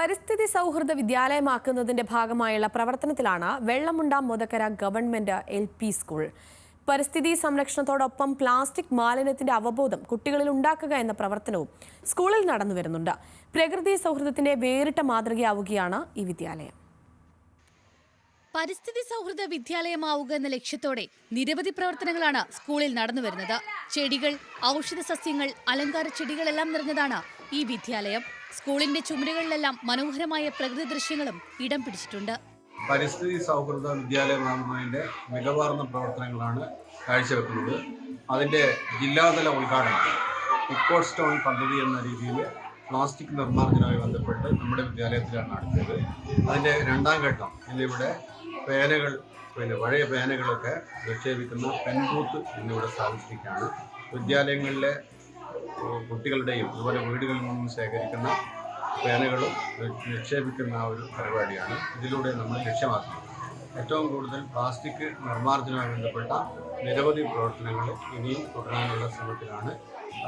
പരിസ്ഥിതി സൗഹൃദ വിദ്യാലയമാക്കുന്നതിന്റെ ഭാഗമായുള്ള പ്രവർത്തനത്തിലാണ് വെള്ളമുണ്ട മുതക്കര ഗവൺമെന്റ് LP സ്കൂൾ. പരിസ്ഥിതി സംരക്ഷണത്തോടൊപ്പം പ്ലാസ്റ്റിക് മാലിന്യത്തിന്റെ അവബോധം കുട്ടികളിൽ ഉണ്ടാക്കുക എന്ന പ്രവർത്തനവും സ്കൂളിൽ നടന്നുവരുന്നുണ്ട്. പ്രകൃതി സൗഹൃദത്തിന്റെ വേറിട്ട മാതൃകയാവുകയാണ് ഈ വിദ്യാലയം. പരിസ്ഥിതി സൗഹൃദ വിദ്യാലയമാവുക എന്ന ലക്ഷ്യത്തോടെ നിരവധി പ്രവർത്തനങ്ങളാണ് സ്കൂളിൽ നടന്നുവരുന്നത്. ചെടികൾ, ഔഷധ സസ്യങ്ങൾ, അലങ്കാര ചെടികളെല്ലാം നിറഞ്ഞതാണ് ഈ വിദ്യാലയം. സ്കൂളിന്റെ ചുമരുകളിലെല്ലാം മനോഹരമായ പ്രകൃതി ദൃശ്യങ്ങളും ഇടം പിടിച്ചിട്ടുണ്ട്. പരിസ്ഥിതി സൗഹൃദ വിദ്യാലയമാകുന്നതിൻ്റെ മികവാർന്ന പ്രവർത്തനങ്ങളാണ് കാഴ്ചവെക്കുന്നത്. അതിൻ്റെ ജില്ലാതല ഉദ്ഘാടനം ഇക്കോ സ്റ്റോൺ പദ്ധതി എന്ന രീതിയിൽ പ്ലാസ്റ്റിക് നിർമ്മാർജ്ജനവുമായി ബന്ധപ്പെട്ട് നമ്മുടെ വിദ്യാലയത്തിലാണ് നടത്തിയത്. അതിൻ്റെ രണ്ടാം ഘട്ടം ഇന്നിവിടെ പേനകൾ, പഴയ പേനകളൊക്കെ നിക്ഷേപിക്കുന്ന പെൻബൂത്ത് ഇന്നിവിടെ സ്ഥാപിച്ചിരിക്കുകയാണ്. വിദ്യാലയങ്ങളിലെ കുട്ടികളുടെയും അതുപോലെ വീടുകളിൽ നിന്നും ശേഖരിക്കുന്ന പേനകളും നിക്ഷേപിക്കുന്ന ഒരു പരിപാടിയാണ് ഇതിലൂടെ നമ്മൾ ലക്ഷ്യമാക്കുന്നത്. ഏറ്റവും കൂടുതൽ പ്ലാസ്റ്റിക് നിർമ്മാർജ്ജനവുമായി ബന്ധപ്പെട്ട നിരവധി പ്രവർത്തനങ്ങൾ ഇനിയും തുടരാനുള്ള ശ്രമത്തിലാണ്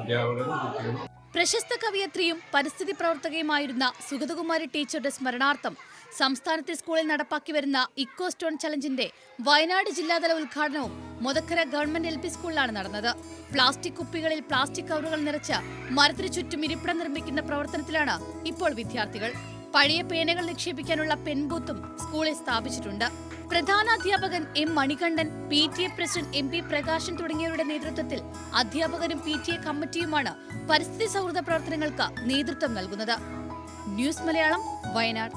അധ്യാപകരും കുട്ടികളും. പ്രശസ്ത കവയിത്രിയും പരിസ്ഥിതി പ്രവർത്തകയുമായിരുന്ന സുഗതകുമാരി ടീച്ചറുടെ സ്മരണാർത്ഥം സംസ്ഥാനത്തെ സ്കൂളിൽ നടപ്പാക്കി വരുന്ന ഇക്കോ സ്റ്റോൺ ചലഞ്ചിന്റെ വയനാട് ജില്ലാതല ഉദ്ഘാടനവും മുതക്കര ഗവൺമെന്റ് LP സ്കൂളിലാണ് നടന്നത്. പ്ലാസ്റ്റിക് കുപ്പികളിൽ പ്ലാസ്റ്റിക് കവറുകൾ നിറച്ച് മരത്തിനു ചുറ്റും ഇരിപ്പിടം നിർമ്മിക്കുന്ന പ്രവർത്തനത്തിലാണ് ഇപ്പോൾ വിദ്യാർത്ഥികൾ. പഴയ പേനകൾ നിക്ഷേപിക്കാനുള്ള പെൻബൂത്തും സ്കൂളിൽ സ്ഥാപിച്ചിട്ടുണ്ട്. പ്രധാനാധ്യാപകൻ M Manikandan, PTA president MP Prakashan തുടങ്ങിയവരുടെ നേതൃത്വത്തിൽ അധ്യാപകരും PTA കമ്മിറ്റിയുമാണ് പരിസ്ഥിതി സൗഹൃദ പ്രവർത്തനങ്ങൾക്ക് നേതൃത്വം നൽകുന്നത്. ന്യൂസ് മലയാളം, വയനാട്.